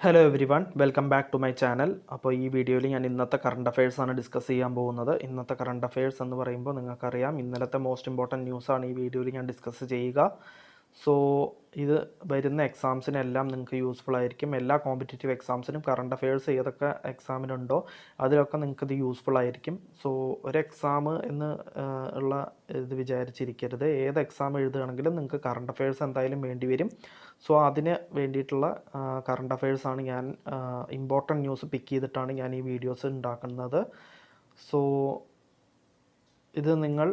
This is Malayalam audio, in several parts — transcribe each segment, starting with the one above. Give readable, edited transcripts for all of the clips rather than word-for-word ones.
Hello everyone, welcome back to my channel. അപ്പോൾ ഈ വീഡിയോയിൽ ഞാൻ ഇന്നത്തെ കറണ്ട് അഫയേഴ്സാണ് ഡിസ്കസ് ചെയ്യാൻ പോകുന്നത്. ഇന്നത്തെ കറണ്ട് അഫയേഴ്സ് എന്ന് പറയുമ്പോൾ നിങ്ങൾക്കറിയാം, ഇന്നലത്തെ മോസ്റ്റ് ഇമ്പോർട്ടൻറ്റ് ന്യൂസാണ് ഈ വീഡിയോയിൽ ഞാൻ ഡിസ്കസ് ചെയ്യുക. സോ ഇത് വരുന്ന എക്സാംസിനെല്ലാം നിങ്ങൾക്ക് യൂസ്ഫുൾ ആയിരിക്കും. എല്ലാ കോമ്പറ്റേറ്റീവ് എക്സാംസിനും കറണ്ട് അഫയേഴ്സ് ഏതൊക്കെ എക്സാമിനുണ്ടോ അതിലൊക്കെ നിങ്ങൾക്ക് ഇത് യൂസ്ഫുൾ ആയിരിക്കും. സോ ഒരു എക്സാം എന്ന് ഉള്ള ഇത് വിചാരിച്ചിരിക്കരുത്. ഏത് എക്സാം എഴുതുകയാണെങ്കിലും നിങ്ങൾക്ക് കറണ്ട് അഫയേഴ്സ് എന്തായാലും വേണ്ടി വരും. സോ അതിന് വേണ്ടിയിട്ടുള്ള കറണ്ട് അഫയേഴ്സാണ് ഞാൻ ഇമ്പോർട്ടൻറ്റ് ന്യൂസ് പിക്ക് ചെയ്തിട്ടാണ് ഞാൻ ഈ വീഡിയോസ് ഉണ്ടാക്കുന്നത്. സോ ഇത് നിങ്ങൾ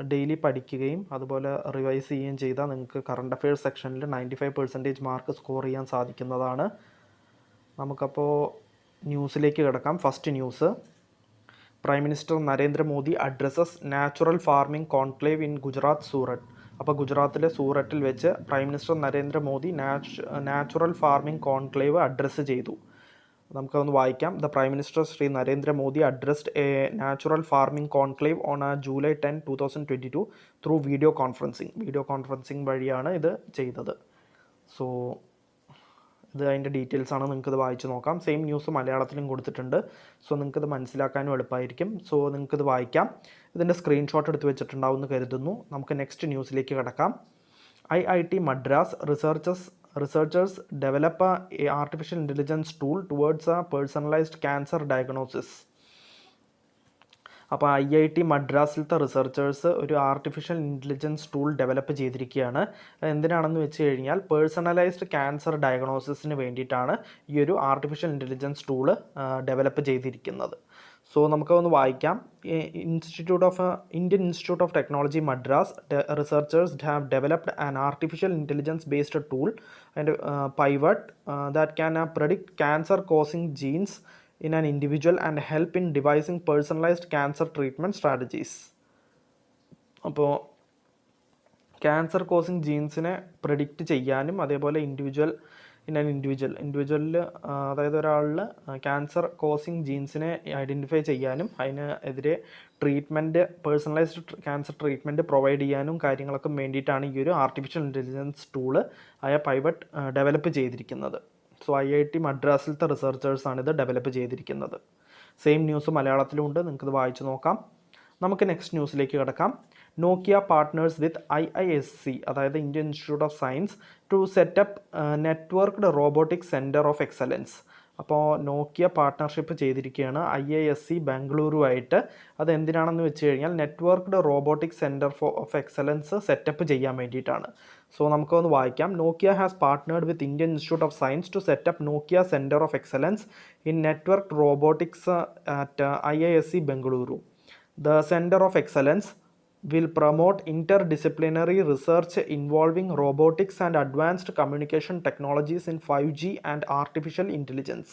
ഡെയിലി പഠിക്കുകയും അതുപോലെ റിവൈസ് ചെയ്യുകയും ചെയ്താൽ നിങ്ങൾക്ക് കറണ്ട് അഫയേഴ്സ് സെക്ഷനിൽ 95% മാർക്ക് സ്കോർ ചെയ്യാൻ സാധിക്കുന്നതാണ്. നമുക്കപ്പോൾ ന്യൂസിലേക്ക് കിടക്കാം. First news, prime minister Narendra Modi addresses natural farming conclave in Gujarat Surat. അപ്പോൾ ഗുജറാത്തിലെ സൂററ്റിൽ വെച്ച് prime minister Narendra Modi natural farming conclave address ചെയ്തു. നമുക്കതൊന്ന് വായിക്കാം. The prime minister Shri Narendra Modi addressed A natural farming conclave on July 10, 2022 through video conferencing വഴിയാണ് ഇത് ചെയ്തത്. സോ ഇത് അതിൻ്റെ ഡീറ്റെയിൽസാണ്. നിങ്ങൾക്കിത് വായിച്ച് നോക്കാം. സെയിം ന്യൂസ് മലയാളത്തിലും കൊടുത്തിട്ടുണ്ട്. സോ നിങ്ങൾക്കിത് മനസ്സിലാക്കാനും എളുപ്പമായിരിക്കും. സോ നിങ്ങൾക്കിത് വായിക്കാം. ഇതിൻ്റെ സ്ക്രീൻഷോട്ട് എടുത്ത് വെച്ചിട്ടുണ്ടാവുമെന്ന് കരുതുന്നു. നമുക്ക് നെക്സ്റ്റ് ന്യൂസിലേക്ക് കിടക്കാം. IIT Madras researchers develop a artificial intelligence tool towards a personalised cancer diagnosis. അപ്പോൾ IIT മദ്രാസിലത്തെ റിസർച്ചേഴ്സ് ഒരു ആർട്ടിഫിഷ്യൽ ഇൻ്റലിജൻസ് ടൂൾ ഡെവലപ്പ് ചെയ്തിരിക്കുകയാണ്. എന്തിനാണെന്ന് വെച്ച് കഴിഞ്ഞാൽ പേഴ്സണലൈസ്ഡ് ക്യാൻസർ ഡയഗ്നോസിസിന് വേണ്ടിയിട്ടാണ് ഈ ഒരു ആർട്ടിഫിഷ്യൽ ഇൻ്റലിജൻസ് ടൂള് ഡെവലപ്പ് ചെയ്തിരിക്കുന്നത്. സോ നമുക്കൊന്ന് വായിക്കാം. Indian Institute of Technology Madras researchers have developed an artificial intelligence based tool and pivot that can predict cancer causing genes in an individual and help in devising personalized cancer treatment strategies. അപ്പോൾ ക്യാൻസർ കോസിങ് ജീൻസിനെ പ്രെഡിക്റ്റ് ചെയ്യാനും അതേപോലെ ഇൻഡിവിജ്വലിൽ അതായത് ഒരാളിൽ ക്യാൻസർ കോസിങ് ജീൻസിനെ ഐഡൻറ്റിഫൈ ചെയ്യാനും അതിനെതിരെ പേഴ്സണലൈസ്ഡ് ക്യാൻസർ ട്രീറ്റ്മെൻറ്റ് പ്രൊവൈഡ് ചെയ്യാനും കാര്യങ്ങളൊക്കെ വേണ്ടിയിട്ടാണ് ഈ ഒരു artificial intelligence tool Pivot develop ചെയ്തിരിക്കുന്നത്. സോ IIT മദ്രാസിലത്തെ റിസർച്ചേഴ്സാണ് ഇത് ഡെവലപ്പ് ചെയ്തിരിക്കുന്നത്. സെയിം ന്യൂസ് മലയാളത്തിലുണ്ട്. നിങ്ങൾക്കിത് വായിച്ച് നോക്കാം. നമുക്ക് നെക്സ്റ്റ് ന്യൂസിലേക്ക് കിടക്കാം. നോക്കിയ പാർട്ട്നേഴ്സ് വിത്ത് IISc അതായത് Indian Institute of Science to set up networked robotics centre of excellence. അപ്പോൾ നോക്കിയ പാർട്ട്ണർഷിപ്പ് ചെയ്തിരിക്കുകയാണ് IISc ബാംഗ്ലൂരുമായിട്ട്. അത് എന്തിനാണെന്ന് വെച്ച് കഴിഞ്ഞാൽ networked robotics centre of excellence set up ചെയ്യാൻ വേണ്ടിയിട്ടാണ്. സോ നമുക്കൊന്ന് വായിക്കാം. Nokia has partnered with Indian Institute of Science to set up Nokia centre of excellence in networked robotics at IISc Bengaluru. The Center of Excellence will promote interdisciplinary research involving robotics and advanced communication technologies in 5G and artificial intelligence.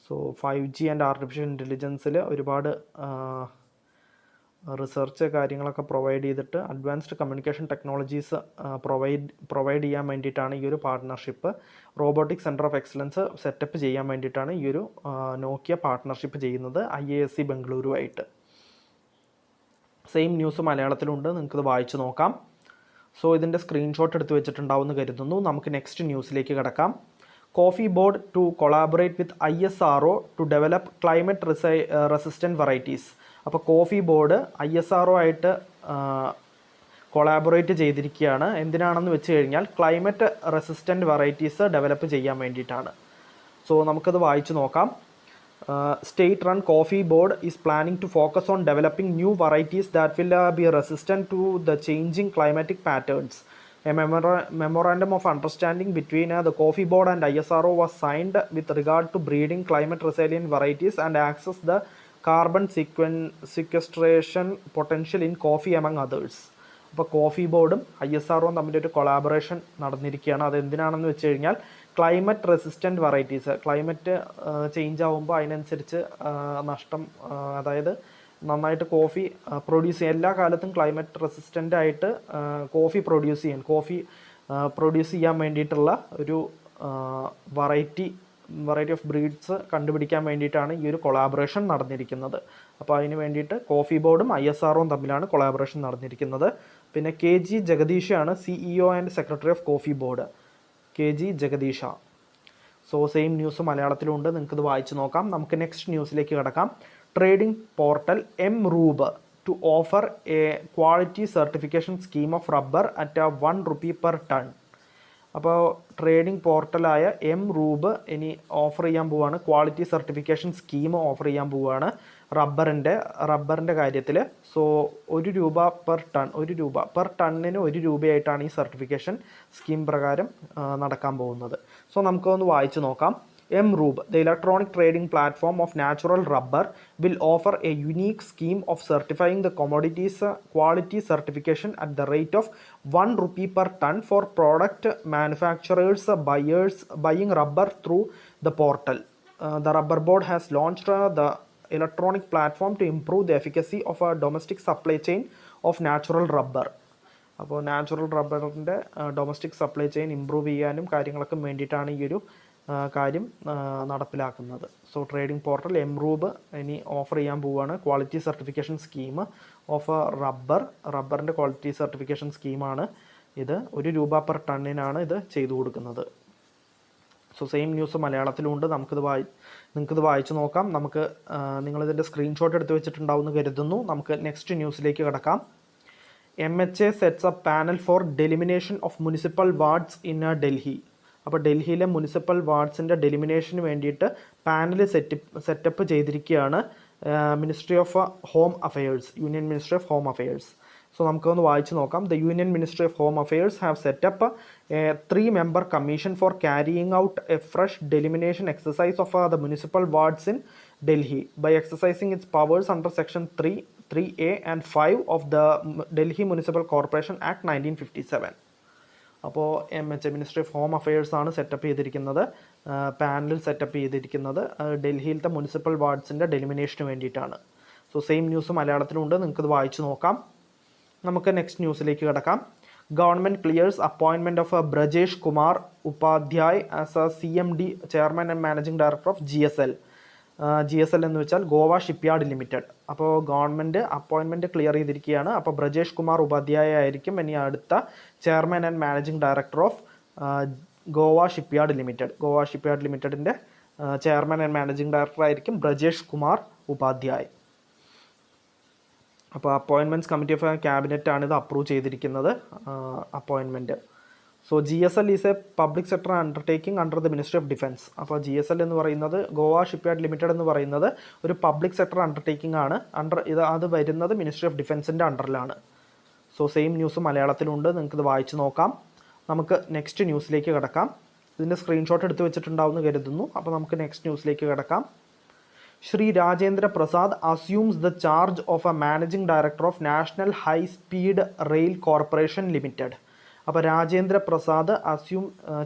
So 5G and artificial intelligenceൽ ഒരുപാട് റിസർച്ച് കാര്യങ്ങളൊക്കെ പ്രൊവൈഡ് ചെയ്തിട്ട് അഡ്വാൻസ്ഡ് കമ്മ്യൂണിക്കേഷൻ ടെക്നോളജീസ് പ്രൊവൈഡ് ചെയ്യാൻ വേണ്ടിയിട്ടാണ് ഈ ഒരു partnership. Robotic centre of excellence set up ചെയ്യാൻ വേണ്ടിയിട്ടാണ് ഈ ഒരു നോക്കിയ പാർട്ട്ണർഷിപ്പ് ചെയ്യുന്നത് IISc ബംഗളൂരുമായിട്ട്. സെയിം ന്യൂസ് മലയാളത്തിലുണ്ട്. നിങ്ങൾക്കിത് വായിച്ച് നോക്കാം. സോ ഇതിൻ്റെ സ്ക്രീൻഷോട്ട് എടുത്ത് വെച്ചിട്ടുണ്ടാവുമെന്ന് കരുതുന്നു. നമുക്ക് നെക്സ്റ്റ് ന്യൂസിലേക്ക് കിടക്കാം. Coffee board to collaborate with ISRO to develop climate resistant varieties. അപ്പോൾ കോഫി ബോർഡ് ISRO ആയിട്ട് കൊളാബറേറ്റ് ചെയ്തിരിക്കുകയാണ്. എന്തിനാണെന്ന് വെച്ച് കഴിഞ്ഞാൽ ക്ലൈമറ്റ് റെസിസ്റ്റൻറ്റ് വെറൈറ്റീസ് ഡെവലപ്പ് ചെയ്യാൻ വേണ്ടിയിട്ടാണ്. സോ നമുക്കത് വായിച്ച് നോക്കാം. State-run coffee board is planning to focus on developing new varieties that will be resistant to the changing climatic patterns. A memorandum of understanding between the coffee board and ISRO was signed with regard to breeding climate-resilient varieties and access the carbon sequestration potential in coffee among others. അപ്പോൾ കോഫി ബോർഡും ISROയും തമ്മിലൊരു കൊളാബറേഷൻ നടന്നിരിക്കുകയാണ്. അതെന്തിനാണെന്ന് വെച്ച് കഴിഞ്ഞാൽ climate resistant varieties, climate change ആകുമ്പോൾ അതിനനുസരിച്ച് നഷ്ടം, അതായത് നന്നായിട്ട് കോഫി പ്രൊഡ്യൂസ് ചെയ്യാൻ, എല്ലാ കാലത്തും ക്ലൈമറ്റ് റെസിസ്റ്റൻ്റ് ആയിട്ട് കോഫി പ്രൊഡ്യൂസ് ചെയ്യാൻ വേണ്ടിയിട്ടുള്ള ഒരു വെറൈറ്റി ഓഫ് ബ്രീഡ്സ് കണ്ടുപിടിക്കാൻ വേണ്ടിയിട്ടാണ് ഈ ഒരു കൊളാബറേഷൻ നടന്നിരിക്കുന്നത്. അപ്പോൾ അതിന് വേണ്ടിയിട്ട് കോഫി ബോർഡും ISROയും തമ്മിലാണ് കൊളാബറേഷൻ നടന്നിരിക്കുന്നത്. പിന്നെ KG ജഗദീഷാണ് CEO and secretary of Coffee Board. KG Jagadish. So same news മലയാളത്തിലുണ്ട്, നിങ്ങൾക്കിത് വായിച്ച് നോക്കാം. നമുക്ക് നെക്സ്റ്റ് ന്യൂസിലേക്ക് കിടക്കാം. Trading portal mRube to offer a quality certification scheme of rubber at ₹1 per ton. അപ്പോൾ ട്രേഡിംഗ് പോർട്ടലായ എംറൂബ് ഇനി ഓഫർ ചെയ്യാൻ പോവുകയാണ്, ക്വാളിറ്റി സർട്ടിഫിക്കേഷൻ സ്കീം ഓഫർ ചെയ്യാൻ പോവുകയാണ് റബ്ബറിൻ്റെ കാര്യത്തിൽ. സോ ₹1 per ton, ₹1 per ടണ്ണിന് ₹1 ഈ സർട്ടിഫിക്കേഷൻ സ്കീം പ്രകാരം നടക്കാൻ പോകുന്നത്. സോ നമുക്കൊന്ന് വായിച്ച് നോക്കാം. എംറൂബ്, the electronic trading platform of natural rubber, will offer a unique scheme of certifying the commodities quality certification at the rate of ₹1 per ton for product manufacturers buying rubber through the portal. The Rubber Board has launched the electronic platform to improve the efficacy of a domestic supply chain of natural rubber. അപ്പോൾ നാച്ചുറൽ റബ്ബറിൻ്റെ ഡൊമസ്റ്റിക് സപ്ലൈ ചെയിൻ ഇമ്പ്രൂവ് ചെയ്യാനും കാര്യങ്ങളൊക്കെ വേണ്ടിയിട്ടാണ് ഈ ഒരു കാര്യം നടപ്പിലാക്കുന്നത്. സോ ട്രേഡിംഗ് പോർട്ടൽ എംറൂബ് ഇനി ഓഫർ ചെയ്യാൻ പോവുകയാണ് ക്വാളിറ്റി സർട്ടിഫിക്കേഷൻ സ്കീം ഓഫ് റബ്ബറിൻ്റെ ക്വാളിറ്റി സർട്ടിഫിക്കേഷൻ സ്കീമാണ് ഇത്. ₹1 per ടണ്ണിനാണ് ഇത് ചെയ്തു കൊടുക്കുന്നത്. സോ സെയിം ന്യൂസ് മലയാളത്തിലുണ്ട്, നിങ്ങൾക്കിത് വായിച്ച് നോക്കാം. നിങ്ങളിതിൻ്റെ സ്ക്രീൻഷോട്ട് എടുത്ത് വെച്ചിട്ടുണ്ടാവും എന്ന് കരുതുന്നു. നമുക്ക് നെക്സ്റ്റ് ന്യൂസിലേക്ക് കിടക്കാം. MHA sets a panel for delimitation of municipal wards in Delhi. അപ്പോൾ ഡൽഹിയിലെ മുനിസിപ്പൽ വാർഡ്സിൻ്റെ ഡെലിമിനേഷന് വേണ്ടിയിട്ട് പാനൽ സെറ്റപ്പ് ചെയ്തിരിക്കുകയാണ് Ministry of Home Affairs, Union Ministry of Home Affairs. So നമുക്കൊന്ന് വായിച്ച് നോക്കാം. The Union Ministry of Home Affairs have set up a 3-member commission for carrying out a fresh delimitation exercise of the municipal wards in Delhi by exercising its powers under section 3A and 5 of the Delhi Municipal Corporation Act 1957. അപ്പോൾ MHA ministry of Home affairs ആണ് സെറ്റപ്പ് ചെയ്തിരിക്കുന്നത്, പാനൽ സെറ്റപ്പ് ചെയ്തിരിക്കുന്നത് ഡൽഹിയിലത്തെ മുനിസിപ്പൽ വാർഡ്സിൻ്റെ ഡെലിമിനേഷന് വേണ്ടിയിട്ടാണ്. സോ സെയിം ന്യൂസ് മലയാളത്തിലുണ്ട്, നിങ്ങൾക്കത് വായിച്ച് നോക്കാം. നമുക്ക് നെക്സ്റ്റ് ന്യൂസിലേക്ക് കിടക്കാം. Government clears appointment of Brajesh Kumar Upadhyay as a CMD chairman and managing director of GSL എന്ന് വെച്ചാൽ ഗോവ ഷിപ്പ്യാർഡ് ലിമിറ്റഡ്. അപ്പോൾ ഗവൺമെൻറ് അപ്പോയിൻമെൻറ്റ് ക്ലിയർ ചെയ്തിരിക്കുകയാണ്. അപ്പോൾ ബ്രജേഷ് കുമാർ ഉപാധ്യായ ആയിരിക്കും ഇനി അടുത്ത chairman and managing director of Goa Shipyard ലിമിറ്റഡിൻ്റെ ചെയർമാൻ ആൻഡ് മാനേജിംഗ് ഡയറക്ടർ ആയിരിക്കും ബ്രജേഷ് കുമാർ ഉപാധ്യായ്. അപ്പോൾ അപ്പോയിൻമെൻറ്റ്സ് കമ്മിറ്റി ഓഫ് ക്യാബിനറ്റ് ആണ് ഇത് അപ്രൂവ് ചെയ്തിരിക്കുന്നത് appointment. So GSL is A public sector undertaking under the ministry of defence. അപ്പോൾ GSL എന്ന് പറയുന്നത് ഗോവ ഷിപ്പ്യാർഡ് ലിമിറ്റഡ് എന്ന് പറയുന്നത് ഒരു പബ്ലിക് സെക്ടർ അണ്ടർടേക്കിംഗ് ആണ്. അത് വരുന്നത് മിനിസ്ട്രി ഓഫ് ഡിഫൻസിൻ്റെ അണ്ടറിലാണ്. സോ സെയിം ന്യൂസ് മലയാളത്തിലുണ്ട്, നിങ്ങൾക്കിത് വായിച്ച് നോക്കാം. നമുക്ക് നെക്സ്റ്റ് ന്യൂസിലേക്ക് കിടക്കാം. ഇതിൻ്റെ സ്ക്രീൻഷോട്ട് എടുത്ത് വെച്ചിട്ടുണ്ടാവുമെന്ന് കരുതുന്നു. അപ്പോൾ നമുക്ക് നെക്സ്റ്റ് ന്യൂസിലേക്ക് കിടക്കാം. Shri Rajendra Prasad assumes the charge of a managing director of National High Speed Rail Corporation Limited. അപ്പോൾ രാജേന്ദ്ര പ്രസാദ്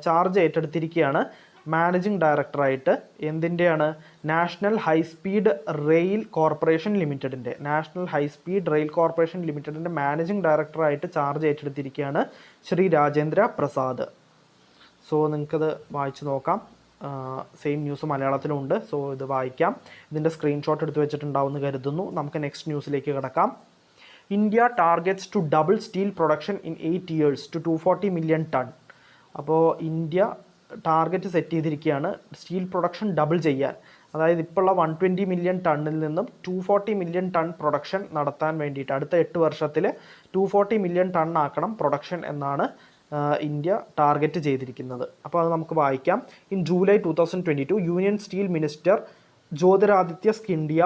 ചാർജ് ഏറ്റെടുത്തിരിക്കുകയാണ് മാനേജിംഗ് ഡയറക്ടറായിട്ട്. എന്തിൻ്റെയാണ്? National High Speed Rail Corporation ലിമിറ്റഡിൻ്റെ മാനേജിംഗ് ഡയറക്ടറായിട്ട് ചാർജ് ഏറ്റെടുത്തിരിക്കുകയാണ് ശ്രീ രാജേന്ദ്ര പ്രസാദ്. സോ നിങ്ങൾക്കത് വായിച്ച് നോക്കാം. സെയിം ന്യൂസ് മലയാളത്തിലുണ്ട്, സോ ഇത് വായിക്കാം. ഇതിൻ്റെ സ്ക്രീൻഷോട്ട് എടുത്ത് വെച്ചിട്ടുണ്ടാവുമെന്ന് കരുതുന്നു. നമുക്ക് നെക്സ്റ്റ് ന്യൂസിലേക്ക് കിടക്കാം. India targets to double steel production in 8 years to 240 million ton. അപ്പോൾ ഇന്ത്യ ടാർഗറ്റ് സെറ്റ് ചെയ്തിരിക്കുകയാണ് സ്റ്റീൽ പ്രൊഡക്ഷൻ ഡബിൾ ചെയ്യാൻ. അതായത് ഇപ്പോഴുള്ള 120 million ടണ്ണിൽ നിന്നും 240 million ടൺ പ്രൊഡക്ഷൻ നടത്താൻ വേണ്ടിയിട്ട് അടുത്ത 8 വർഷത്തിൽ 240 million ടൺ ആക്കണം പ്രൊഡക്ഷൻ എന്നാണ് ഇന്ത്യ ടാർഗറ്റ് ചെയ്തിരിക്കുന്നത്. അപ്പോൾ അത് നമുക്ക് വായിക്കാം. In July 2022 union steel minister Jyotiraditya Scindia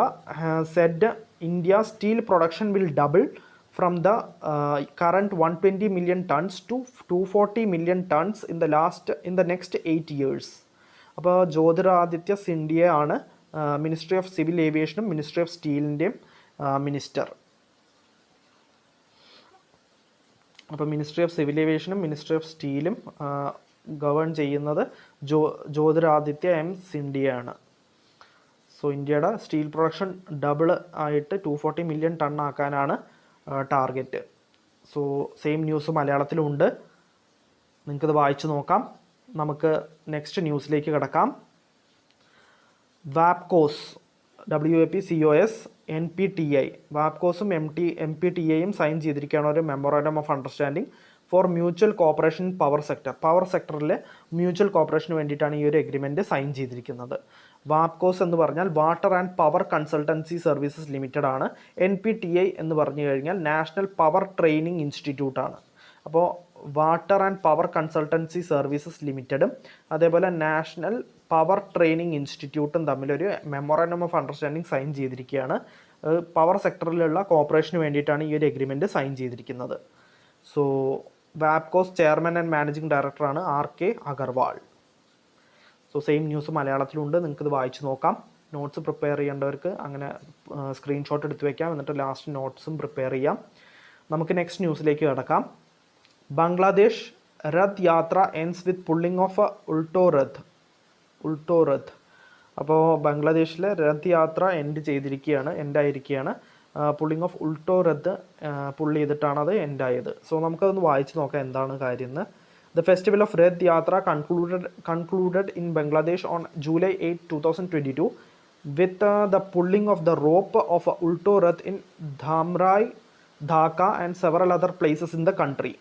said India's steel production will double from the current 120 million tons to 240 million tons in the next 8 years. അപ്പോൾ ജ്യോതിരാദിത്യ സിന്ധ്യ ആണ് മിനിസ്ട്രി ഓഫ് സിവിൽ ഏവിയേഷനും മിനിസ്ട്രി ഓഫ് സ്റ്റീലിൻ്റെയും മിനിസ്റ്റർ. അപ്പോൾ മിനിസ്ട്രി ഓഫ് സിവിൽ ഏവിയേഷനും മിനിസ്ട്രി ഓഫ് സ്റ്റീലും ഗവേൺ ചെയ്യുന്നത് ജ്യോതിരാദിത്യ സിന്ധ്യയാണ്. സോ ഇന്ത്യയുടെ സ്റ്റീൽ പ്രൊഡക്ഷൻ ഡബിൾ ആയിട്ട് 240 million ടൺ ആക്കാനാണ് ടാർഗറ്റ്. സോ സെയിം ന്യൂസ് മലയാളത്തിലുണ്ട്, നിങ്ങൾക്കത് വായിച്ച് നോക്കാം. നമുക്ക് നെക്സ്റ്റ് ന്യൂസിലേക്ക് കിടക്കാം. വാപ്കോസ് WAPCOS NPTI വാപ്കോസും MPTIയും സൈൻ ചെയ്തിരിക്കുകയാണ് ഒരു memorandum of understanding for mutual cooperation power sector. Power സെക്ടറിൽ മ്യൂച്വൽ കോപ്പറേഷന് വേണ്ടിയിട്ടാണ് ഈ ഒരു എഗ്രിമെൻറ്റ് സൈൻ ചെയ്തിരിക്കുന്നത്. വാപ്കോസ് എന്ന് പറഞ്ഞാൽ water and Power Consultancy services limited ആണ്. NPTI എന്ന് പറഞ്ഞു കഴിഞ്ഞാൽ നാഷണൽ പവർ ട്രെയിനിങ് ഇൻസ്റ്റിറ്റ്യൂട്ട് ആണ്. അപ്പോൾ Water and Power Consultancy Services ലിമിറ്റഡും അതേപോലെ നാഷണൽ പവർ ട്രെയിനിങ് ഇൻസ്റ്റിറ്റ്യൂട്ടും തമ്മിലൊരു മെമ്മോറാണ്ടം ഓഫ് അണ്ടർസ്റ്റാൻഡിങ് സൈൻ ചെയ്തിരിക്കുകയാണ്. പവർ സെക്ടറിലുള്ള കോപ്പറേഷന് വേണ്ടിയിട്ടാണ് ഈ ഒരു എഗ്രിമെൻറ്റ് സൈൻ ചെയ്തിരിക്കുന്നത്. സോ വാപ്കോസ് ചെയർമാൻ ആൻഡ് മാനേജിംഗ് ഡയറക്ടറാണ് RK Agarwal. So same news മലയാളത്തിലുണ്ട്, നിങ്ങൾക്കിത് വായിച്ച് നോക്കാം. നോട്ട്സ് പ്രിപ്പയർ ചെയ്യേണ്ടവർക്ക് അങ്ങനെ സ്ക്രീൻഷോട്ട് എടുത്ത് വയ്ക്കാം, എന്നിട്ട് ലാസ്റ്റ് നോട്ട്സും പ്രിപ്പയർ ചെയ്യാം. നമുക്ക് നെക്സ്റ്റ് ന്യൂസിലേക്ക് കിടക്കാം. Bangladesh Rath Yatra ends with pulling of Ulto Rath. അപ്പോൾ ബംഗ്ലാദേശിലെ രഥ് യാത്ര എൻഡായിരിക്കുകയാണ്. പുള്ളിംഗ് ഓഫ് ഉൾട്ടോ രഥ് പുള്ളി ചെയ്തിട്ടാണ് അത് എൻഡായത്. സോ നമുക്കതൊന്ന് വായിച്ച് നോക്കാം എന്താണ് കാര്യം എന്ന്. The festival of Rath Yatra concluded in Bangladesh on July 8, 2022 with the pulling of the rope of Ulto Rath in Dhamrai, Dhaka and several other places in the country.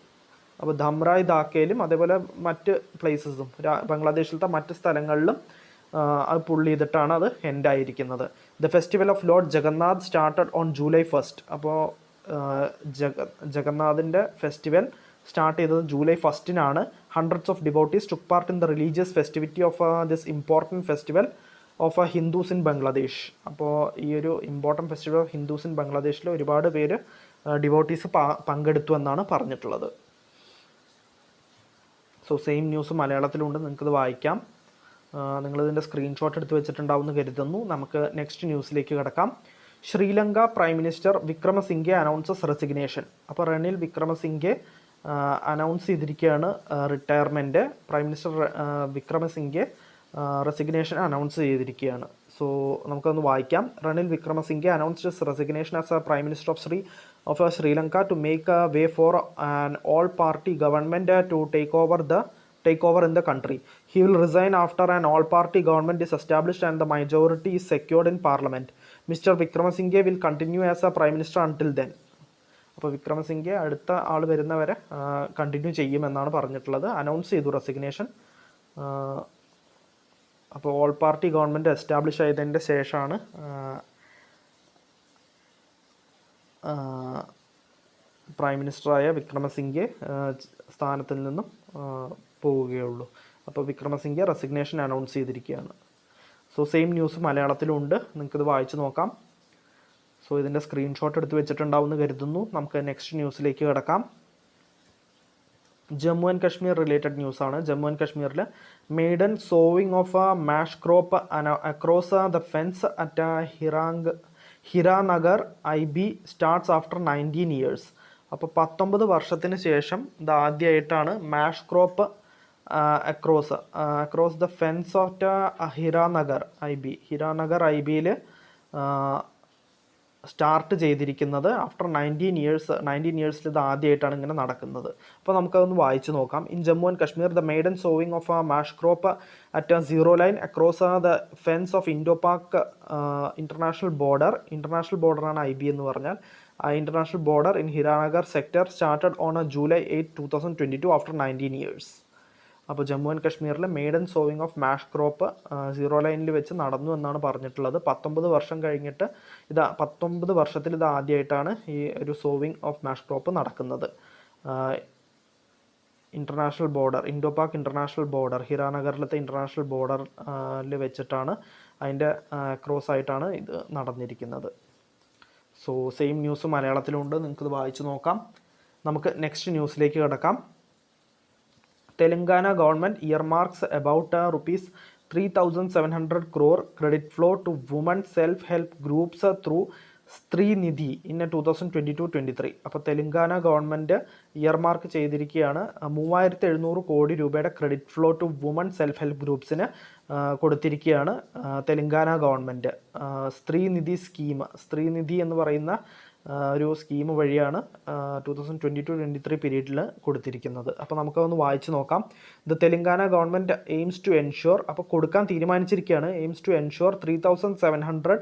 അപ്പോൾ ധംറായ് ധാക്കയിലും അതേപോലെ മറ്റ് പ്ലേസസും ബംഗ്ലാദേശിലത്തെ മറ്റ് സ്ഥലങ്ങളിലും അത് പുള്ളി ചെയ്തിട്ടാണ് അത് എൻഡായിരിക്കുന്നത്. The festival of Lord Jagannath started on July 1. അപ്പോൾ ജഗന്നാഥിൻ്റെ ഫെസ്റ്റിവൽ സ്റ്റാർട്ട് ചെയ്തത് July 1 hundreds of devotees took part in the religious festivity of this important festival of Hindus in Bangladesh. അപ്പോൾ ഈ ഒരു important festival of Hindus in ബംഗ്ലാദേശിൽ ഒരുപാട് പേര് ഡിവോട്ടീസ് പങ്കെടുത്തു എന്നാണ് പറഞ്ഞിട്ടുള്ളത്. സോ സെയിം ന്യൂസ് മലയാളത്തിലുണ്ട്, നിങ്ങൾക്കിത് വായിക്കാം. നിങ്ങളിതിൻ്റെ സ്ക്രീൻഷോട്ട് എടുത്ത് വെച്ചിട്ടുണ്ടാവുമെന്ന് കരുതുന്നു. നമുക്ക് നെക്സ്റ്റ് ന്യൂസിലേക്ക് കിടക്കാം. Sri Lanka prime minister Wickremesinghe announces resignation. അപ്പോൾ റണിൽ വിക്രമസിംഗെ അനൗൺസ് ചെയ്തിരിക്കുകയാണ് retirement. Prime minister Wickremesinghe resignation announce ചെയ്തിരിക്കുകയാണ്. സോ നമുക്കൊന്ന് വായിക്കാം. Ranil Wickremesinghe announced his resignation as a prime minister of Sri Lanka to make a way for an all-party government to take over in the country. He will resign after an all-party government is established and the majority is secured in parliament. Mr. Vikramasinghe will continue as a prime minister until then. അപ്പോൾ വിക്രമസിംഗെ അടുത്ത ആൾ വരുന്നവരെ കണ്ടിന്യൂ ചെയ്യുമെന്നാണ് പറഞ്ഞിട്ടുള്ളത്. അനൗൺസ് ചെയ്തു റെസിഗ്നേഷൻ. അപ്പോൾ ഓൾ പാർട്ടി ഗവൺമെൻറ് എസ്റ്റാബ്ലിഷ് ആയതിൻ്റെ ശേഷമാണ് പ്രൈം മിനിസ്റ്ററായ വിക്രമസിംഗെ സ്ഥാനത്തിൽ നിന്നും പോവുകയുള്ളൂ. അപ്പോൾ വിക്രമസിംഗെ റെസിഗ്നേഷൻ അനൗൺസ് ചെയ്തിരിക്കുകയാണ്. സോ സെയിം ന്യൂസ് മലയാളത്തിലുണ്ട്, നിങ്ങൾക്കിത് വായിച്ച് നോക്കാം. സോ ഇതിൻ്റെ സ്ക്രീൻഷോട്ട് എടുത്ത് വെച്ചിട്ടുണ്ടാവുമെന്ന് കരുതുന്നു. നമുക്ക് നെക്സ്റ്റ് ന്യൂസിലേക്ക് കിടക്കാം. ജമ്മു ആൻഡ് കശ്മീർ റിലേറ്റഡ് ന്യൂസാണ്. ജമ്മു ആൻഡ് കശ്മീരിൽ maiden sowing of a mash crop across the fence at Hiranagar IB starts after 19 years. അപ്പോൾ 19 വർഷത്തിന് ശേഷം ഇത് ആദ്യമായിട്ടാണ് mash crop across the fence of Hiranagar IBയിൽ സ്റ്റാർട്ട് ചെയ്തിരിക്കുന്നത്. ആഫ്റ്റർ 19 years ഇത് ആദ്യമായിട്ടാണ് ഇങ്ങനെ നടക്കുന്നത്. അപ്പോൾ നമുക്കതൊന്ന് വായിച്ച് നോക്കാം. In Jammu and Kashmir the maiden sowing of a mash crop at a zero line across the fence of Indo Pak international ബോർഡറാണ് IB എന്ന് പറഞ്ഞാൽ. International border in Hiranagar sector started on July 8, 2022 after 19 years. അപ്പോൾ ജമ്മു ആൻഡ് കശ്മീരിൽ maiden sowing of mash crop zero ലൈനിൽ വെച്ച് നടന്നു എന്നാണ് പറഞ്ഞിട്ടുള്ളത്. 19 വർഷം കഴിഞ്ഞിട്ട് 19 വർഷത്തിൽ ഇത് ആദ്യമായിട്ടാണ് ഈ ഒരു സോവിങ് ഓഫ് മാഷ് ക്രോപ്പ് നടക്കുന്നത്. International border Indo Pak international border ഹിരാനഗറിലത്തെ ഇൻ്റർനാഷണൽ ബോർഡറിൽ വെച്ചിട്ടാണ് അതിൻ്റെ ക്രോസ് ആയിട്ടാണ് ഇത് നടന്നിരിക്കുന്നത്. സോ സെയിം ന്യൂസ് മലയാളത്തിലുണ്ട്, നിങ്ങൾക്കിത് വായിച്ച് നോക്കാം. നമുക്ക് നെക്സ്റ്റ് ന്യൂസിലേക്ക് കിടക്കാം. Telangana government earmarks about rupees 3,700 crore credit flow to women self-help groups through Stree Nidhi in 2022-23. അപ്പോൾ തെലങ്കാന ഗവൺമെൻറ് ഇയർമാർക്ക് ചെയ്തിരിക്കുകയാണ് 3,700 കോടി രൂപയുടെ credit flow to woman self help ഗ്രൂപ്പ്സിന് കൊടുത്തിരിക്കുകയാണ് തെലങ്കാന ഗവൺമെൻറ്. സ്ത്രീ നിധി എന്ന് പറയുന്ന ഒരു സ്കീം വഴിയാണ് 2022-23 പീരീഡിൽ കൊടുത്തിരിക്കുന്നത്. അപ്പോൾ നമുക്കതൊന്ന് വായിച്ച് നോക്കാം. The Telangana government aims to ensure, അപ്പോൾ കൊടുക്കാൻ തീരുമാനിച്ചിരിക്കുകയാണ്, aims to ensure 3,700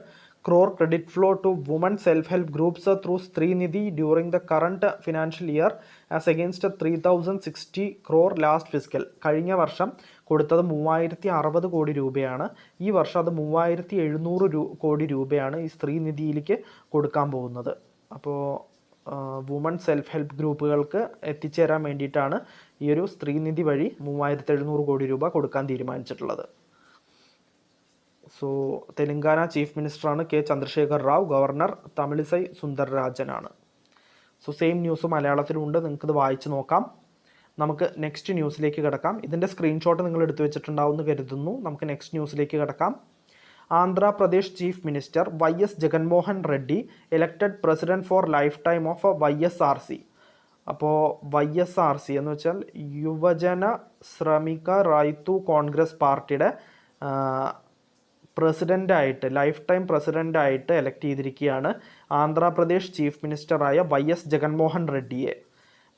crore credit flow to women self-help groups through Stree Nidhi during the current financial year as against 3060 crore last fiscal. കഴിഞ്ഞ വർഷം കൊടുത്തത് 3060 കോടി രൂപയാണ്. ഈ വർഷം അത് 3700 കോടി രൂപയാണ് ഈ സ്ത്രീ നിധിയിലേക്ക് കൊടുക്കാൻ പോകുന്നത്. അപ്പോൾ വുമൺ സെൽഫ് ഹെൽപ്പ് ഗ്രൂപ്പുകൾക്ക് എത്തിച്ചേരാൻ വേണ്ടിയിട്ടാണ് ഈ ഒരു സ്ത്രീ നിധി വഴി 3700 കോടി രൂപ കൊടുക്കാൻ തീരുമാനിച്ചിട്ടുള്ളത്. സോ തെലങ്കാന ചീഫ് മിനിസ്റ്ററാണ് കെ ചന്ദ്രശേഖർ റാവു, ഗവർണർ തമിളിസൈ സുന്ദരരാജനാണ്. സോ സെയിം ന്യൂസ് മലയാളത്തിലുണ്ട്, നിങ്ങൾക്കിത് വായിച്ച് നോക്കാം. നമുക്ക് നെക്സ്റ്റ് ന്യൂസിലേക്ക് കിടക്കാം. ഇതിൻ്റെ സ്ക്രീൻഷോട്ട് നിങ്ങൾ എടുത്തു വെച്ചിട്ടുണ്ടാവുമെന്ന് കരുതുന്നു. നമുക്ക് നെക്സ്റ്റ് ന്യൂസിലേക്ക് കിടക്കാം. Andhra Pradesh chief minister YS Jaganmohan Reddy elected president for life time of YSRC. അപ്പോൾ YSRC എന്ന് വെച്ചാൽ യുവജന ശ്രമിക റൈതു കോൺഗ്രസ് പാർട്ടിയുടെ പ്രസിഡൻ്റായിട്ട് ലൈഫ് ടൈം പ്രസിഡൻ്റായിട്ട് എലക്ട് ചെയ്തിരിക്കുകയാണ് ആന്ധ്രാപ്രദേശ് ചീഫ് മിനിസ്റ്ററായ YS ജഗൻമോഹൻ റെഡ്ഡിയെ.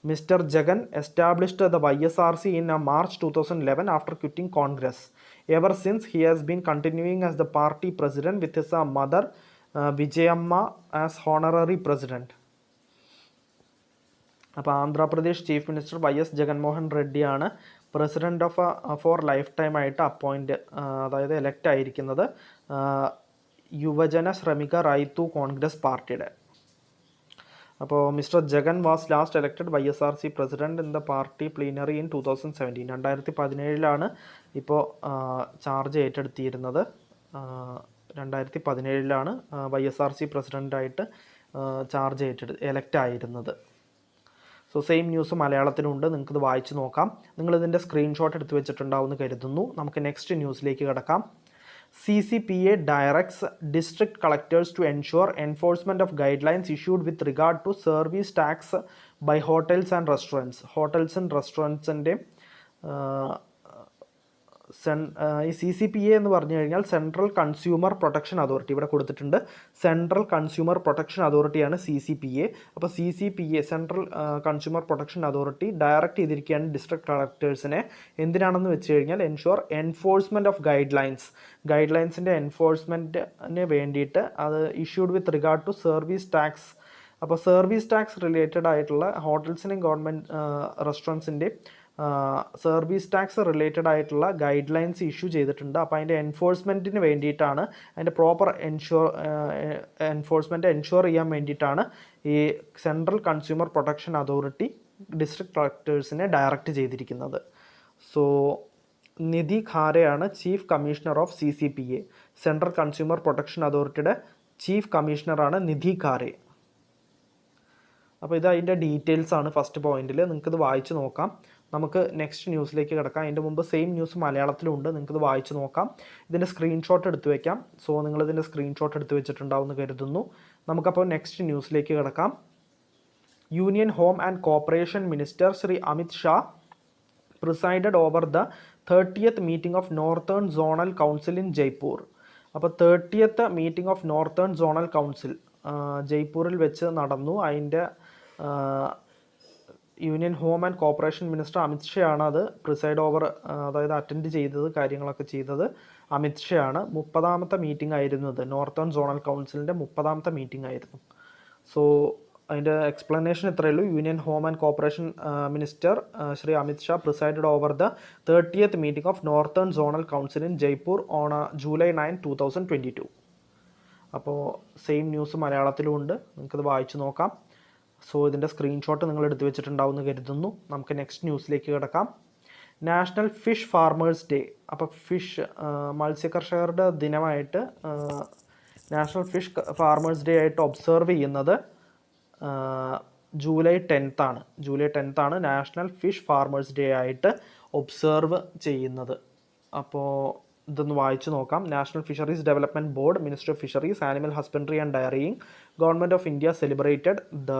Mister Jagan established the YSRC in March 2011 after quitting Congress. Ever since, he has been continuing as the party president with his mother Vijayamma as honorary president. അപ്പോൾ Andhra Pradesh chief minister YS Jaganmohan റെഡ്ഡിയാണ് പ്രസിഡന്റ് ഫോർ ലൈഫ് ടൈം ആയിട്ട് അതായത് എലക്റ്റ് ആയിരിക്കുന്നത് യുവജന ശ്രമിക റൈതു കോൺഗ്രസ് പാർട്ടിയുടെ. അപ്പോൾ mister Jagan was last elected YSRC president in the party plenary in 2017. 2017 ഇപ്പോൾ ചാർജ് ഏറ്റെടുത്തിയിരുന്നത്. 2017 YSRC പ്രസിഡൻ്റായിട്ട് ചാർജ് എലക്റ്റ് ആയിരുന്നത്. സോ സെയിം ന്യൂസ് മലയാളത്തിലുണ്ട്, നിങ്ങൾക്കിത് വായിച്ച് നോക്കാം. നിങ്ങളിതിൻ്റെ സ്ക്രീൻഷോട്ട് എടുത്ത് വെച്ചിട്ടുണ്ടാവുമെന്ന് കരുതുന്നു. നമുക്ക് നെക്സ്റ്റ് ന്യൂസിലേക്ക് കിടക്കാം. CCPA directs district collectors to ensure enforcement of guidelines issued with regard to service tax by hotels and restaurants. Hotels and restaurantsൻ്റെ ഈ CCPA എന്ന് പറഞ്ഞു കഴിഞ്ഞാൽ സെൻട്രൽ കൺസ്യൂമർ പ്രൊട്ടക്ഷൻ അതോറിറ്റി ഇവിടെ കൊടുത്തിട്ടുണ്ട്. സെൻട്രൽ കൺസ്യൂമർ പ്രൊട്ടക്ഷൻ അതോറിറ്റിയാണ് CCPA. അപ്പോൾ CCPA central consumer protection authority direct ചെയ്തിരിക്കുകയാണ് ഡിസ്ട്രിക്ട് കളക്ടേഴ്സിനെ. എന്തിനാണെന്ന് വെച്ച് കഴിഞ്ഞാൽ എൻഫോഴ്സ്മെൻറ്റ് ഓഫ് ഗൈഡ്ലൈൻസിൻ്റെ എൻഫോഴ്സ്മെൻറ്റിന് വേണ്ടിയിട്ട് അത് issued with regard to service tax. അപ്പോൾ സർവീസ് ടാക്സ് റിലേറ്റഡ് ആയിട്ടുള്ള ഹോട്ടൽസിൻ്റെയും ഗവൺമെൻറ് റെസ്റ്റോറൻറ്റ്സിൻ്റെയും സർവീസ് ടാക്സ് റിലേറ്റഡ് ആയിട്ടുള്ള ഗൈഡ് ലൈൻസ് ഇഷ്യൂ ചെയ്തിട്ടുണ്ട്. അപ്പോൾ അതിൻ്റെ എൻഫോഴ്സ്മെൻറ്റിന് വേണ്ടിയിട്ടാണ്, അതിൻ്റെ പ്രോപ്പർ എൻഫോഴ്സ്മെൻറ്റ് എൻഷുർ ചെയ്യാൻ വേണ്ടിയിട്ടാണ് ഈ central consumer protection authority district കളക്ടേഴ്സിനെ ഡയറക്റ്റ് ചെയ്തിരിക്കുന്നത്. സോ നിധി ഖാരെയാണ് chief commissioner of CCPA. Central consumer protection അതോറിറ്റിയുടെ ചീഫ് കമ്മീഷണറാണ് നിധി ഖാരെ. അപ്പോൾ ഇത് അതിൻ്റെ ഡീറ്റെയിൽസ് ആണ് ഫസ്റ്റ് പോയിന്റിൽ. നിങ്ങൾക്കിത് വായിച്ച് നോക്കാം. നമുക്ക് നെക്സ്റ്റ് ന്യൂസിലേക്ക് കിടക്കാം. അതിൻ്റെ മുമ്പ് സെയിം ന്യൂസ് മലയാളത്തിലുണ്ട്, നിങ്ങൾക്കിത് വായിച്ച് നോക്കാം. ഇതിൻ്റെ സ്ക്രീൻഷോട്ട് എടുത്ത് വയ്ക്കാം. സോ നിങ്ങളിതിൻ്റെ സ്ക്രീൻഷോട്ട് എടുത്ത് വെച്ചിട്ടുണ്ടാവുമെന്ന് കരുതുന്നു. നമുക്കപ്പോൾ നെക്സ്റ്റ് ന്യൂസിലേക്ക് കിടക്കാം. Union home and corporation minister Shri Amit Shah presided over the 30th meeting of northern zonal council in Jaipur. അപ്പോൾ 30th meeting of northern zonal council ജയ്പൂരിൽ വെച്ച് നടന്നു. അതിൻ്റെ union home and corporation minister Amit Shah ആണ് അത് പ്രിസൈഡ് ഓവർ, അതായത് അറ്റൻഡ് ചെയ്തത്, കാര്യങ്ങളൊക്കെ ചെയ്തത് അമിത് ഷാ ആണ്. 30ാമത്തെ മീറ്റിംഗ് ആയിരുന്നു ഇത്. നോർത്തേൺ സോണൽ കൗൺസിലിൻ്റെ 30ാമത്തെ മീറ്റിംഗ് ആയിരുന്നു. സോ അതിൻ്റെ എക്സ്പ്ലനേഷൻ ഇത്രയേ ഉള്ളൂ. Union home and corporation minister Shri Amit Shah presided over the 30th meeting of northern zonal council in Jaipur on July 9, 2022. അപ്പോൾ സെയിം ന്യൂസ് മലയാളത്തിലും ഉണ്ട്, നിങ്ങൾക്കത് വായിച്ച് നോക്കാം. സോ ഇതിൻ്റെ സ്ക്രീൻഷോട്ട് നിങ്ങൾ എടുത്തു വെച്ചിട്ടുണ്ടാവുമെന്ന് കരുതുന്നു. നമുക്ക് നെക്സ്റ്റ് ന്യൂസിലേക്ക് കിടക്കാം. National fish farmers day. അപ്പോൾ മത്സ്യകർഷകരുടെ ദിനമായിട്ട് നാഷണൽ ഫിഷ് ഫാർമേഴ്സ് ഡേ ആയിട്ട് ഒബ്സർവ് ചെയ്യുന്നത് July 10th ആണ്. July 10th ആണ് നാഷണൽ ഫിഷ് ഫാർമേഴ്സ് ഡേ ആയിട്ട് ഒബ്സർവ് ചെയ്യുന്നത്. അപ്പോൾ ഇതൊന്ന് വായിച്ചു നോക്കാം. National fisheries development board, ministry of fisheries, animal husbandry and dairying, government of India celebrated the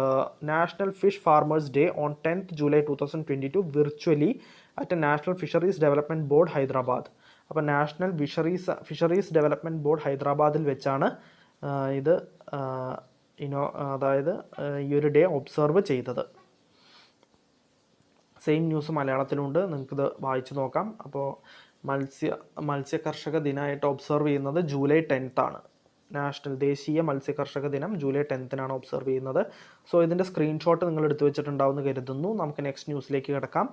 national fish farmers day on 10th July 2022 virtually at national fisheries development board Hyderabad. അപ്പോൾ നാഷണൽ ഫിഷറീസ് ഡെവലപ്മെൻറ്റ് ബോർഡ് ഹൈദരാബാദിൽ വെച്ചാണ് ഇത് അതായത് ഈ ഒരു ഡേ ഒബ്സർവ് ചെയ്തത്. സെയിം ന്യൂസ് മലയാളത്തിലുണ്ട്, നിങ്ങൾക്കിത് വായിച്ചു നോക്കാം. അപ്പോൾ മത്സ്യകർഷക ദിനമായിട്ട് ഒബ്സർവ് ചെയ്യുന്നത് July 10th ആണ്. നാഷണൽ ദേശീയ മത്സ്യകർഷക ദിനം ജൂലൈ 10-നാണ് ഒബ്സർവ് ചെയ്യുന്നത്. സോ ഇതിൻ്റെ സ്ക്രീൻഷോട്ട് നിങ്ങൾ എടുത്തു വെച്ചിട്ടുണ്ടാവുമെന്ന് കരുതുന്നു. നമുക്ക് നെക്സ്റ്റ് ന്യൂസിലേക്ക് കിടക്കാം.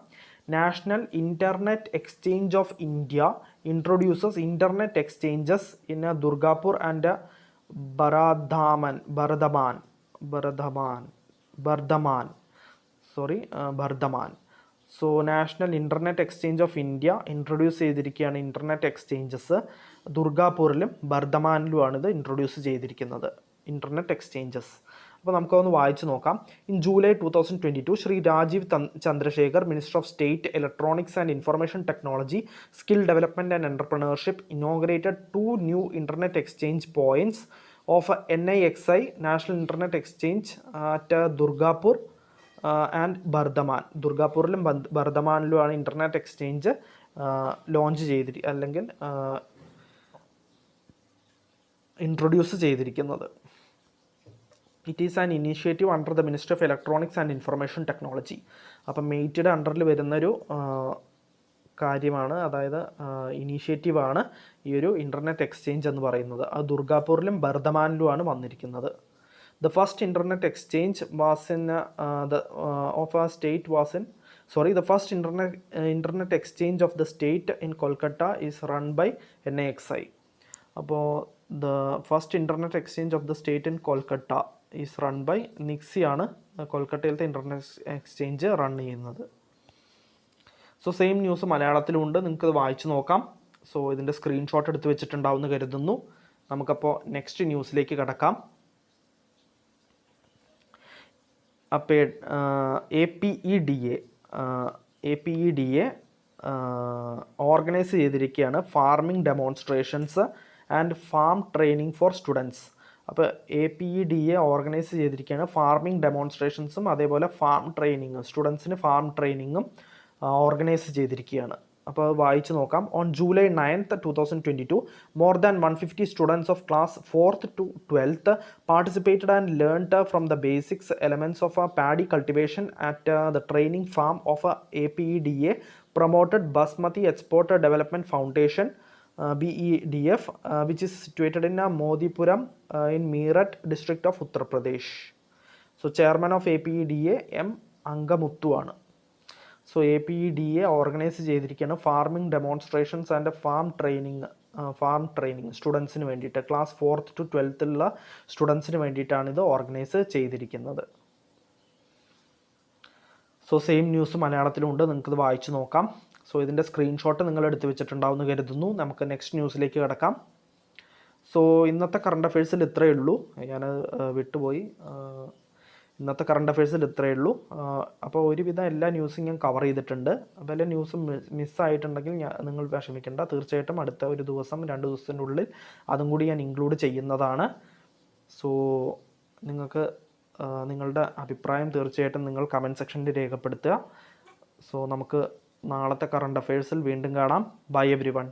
National internet exchange of India introduces internet exchanges in Durgapur and Bardhaman. So national internet exchange of India introduce ചെയ്തിരിക്കുകയാണ് ഇൻ്റർനെറ്റ് എക്സ്ചേഞ്ചസ്. ദുർഗാപൂരിലും ബർദമാനിലുമാണ് ഇത് ഇൻട്രൊഡ്യൂസ് ചെയ്തിരിക്കുന്നത് ഇൻ്റർനെറ്റ് എക്സ്ചേഞ്ചസ്. അപ്പോൾ നമുക്കൊന്ന് വായിച്ച് നോക്കാം. In July 2022 Shri Rajeev Chandrasekhar, minister of state electronics and information technology, skill development and entrepreneurship inaugurated 2 new internet exchange points of NIXI National Internet Exchange at Durgapur and Bardhaman. ദുർഗാപൂരിലും ബർദമാനിലുമാണ് ഇൻ്റർനെറ്റ് എക്സ്ചേഞ്ച് ലോഞ്ച് അല്ലെങ്കിൽ ഇൻട്രൊഡ്യൂസ് ചെയ്തിരിക്കുന്നത്. It is an initiative under the minister of electronics and information technology. അപ്പം മെയ്റ്റിയുടെ അണ്ടറിൽ വരുന്നൊരു കാര്യമാണ്, അതായത് ഇനീഷ്യേറ്റീവാണ് ഈ ഒരു ഇൻ്റർനെറ്റ് എക്സ്ചേഞ്ച് എന്ന് പറയുന്നത്. അത് ദുർഗാപൂരിലും ബർദമാനിലുമാണ് വന്നിരിക്കുന്നത്. The first internet exchange was in the first internet exchange of the state in Kolkata is run by NIXI. അപ്പോൾ the first internet exchange of the state in Kolkata is run by NIXI ആണ് കൊൽക്കട്ടയിലത്തെ ഇൻ്റർനെറ്റ് എക്സ്ചേഞ്ച് റൺ ചെയ്യുന്നത്. സോ സെയിം ന്യൂസ് മലയാളത്തിലുണ്ട്, നിങ്ങൾക്ക് വായിച്ച് നോക്കാം. സോ ഇതിൻ്റെ സ്ക്രീൻഷോട്ട് എടുത്ത് വെച്ചിട്ടുണ്ടാവുമെന്ന് കരുതുന്നു. നമുക്കപ്പോൾ നെക്സ്റ്റ് ന്യൂസിലേക്ക് കടക്കാം. APEDA ഓർഗനൈസ് ചെയ്തിരിക്കുകയാണ് farming demonstrations and farm training for students. അപ്പോൾ APEDA ഓർഗനൈസ് ചെയ്തിരിക്കുകയാണ് ഫാർമിംഗ് ഡെമോൺസ്ട്രേഷൻസും അതേപോലെ ഫാം ട്രെയിനിങ്ങും, സ്റ്റുഡൻസിന് ഫാം ട്രെയിനിങ്ങും ഓർഗനൈസ് ചെയ്തിരിക്കുകയാണ്. അപ്പോൾ വായിച്ച് നോക്കാം. On July 9th, 2022 more than 150 students of class 4th to 12th participated and learnt from the basics elements of paddy cultivation at the training farm of APEDA promoted Basmati Export Development Foundation BEDF which is situated in Modipuram in Meerut district of Uttar Pradesh. So chairman of APEDA M Angamuttu ആണ്. സോ APEDA ഓർഗനൈസ് ചെയ്തിരിക്കുകയാണ് farming demonstrations and farm training സ്റ്റുഡൻസിന് വേണ്ടിയിട്ട്, ക്ലാസ് 4th to 12th സ്റ്റുഡൻസിന് വേണ്ടിയിട്ടാണ് ഇത് ഓർഗനൈസ് ചെയ്തിരിക്കുന്നത്. സോ സെയിം ന്യൂസ് മലയാളത്തിലുണ്ട്, നിങ്ങൾക്കിത് വായിച്ച് നോക്കാം. സോ ഇതിൻ്റെ സ്ക്രീൻഷോട്ട് നിങ്ങൾ എടുത്ത് വെച്ചിട്ടുണ്ടാവുമെന്ന് കരുതുന്നു. നമുക്ക് നെക്സ്റ്റ് ന്യൂസിലേക്ക് കിടക്കാം. സോ ഇന്നത്തെ കറണ്ട് അഫയേഴ്സിൽ ഇത്രയേ ഉള്ളൂ, ഞാൻ വിട്ടുപോയി. ഇന്നത്തെ കറണ്ട് അഫയേഴ്സിൽ ഇത്രയേ ഉള്ളൂ. അപ്പോൾ ഒരുവിധം എല്ലാ ന്യൂസും ഞാൻ കവർ ചെയ്തിട്ടുണ്ട്. അപ്പോൾ എല്ലാ ന്യൂസും മിസ്സായിട്ടുണ്ടെങ്കിൽ നിങ്ങൾ വിഷമിക്കേണ്ട, തീർച്ചയായിട്ടും അടുത്ത ഒരു ദിവസം 2 ദിവസത്തിൻ്റെ ഉള്ളിൽ അതും കൂടി ഞാൻ ഇൻക്ലൂഡ് ചെയ്യുന്നതാണ്. സോ നിങ്ങൾക്ക് നിങ്ങളുടെ അഭിപ്രായം തീർച്ചയായിട്ടും നിങ്ങൾ കമൻറ്റ് സെക്ഷനിൽ രേഖപ്പെടുത്തുക. സോ നമുക്ക് നാളത്തെ കറണ്ട് അഫയേഴ്സിൽ വീണ്ടും കാണാം. Bye everyone.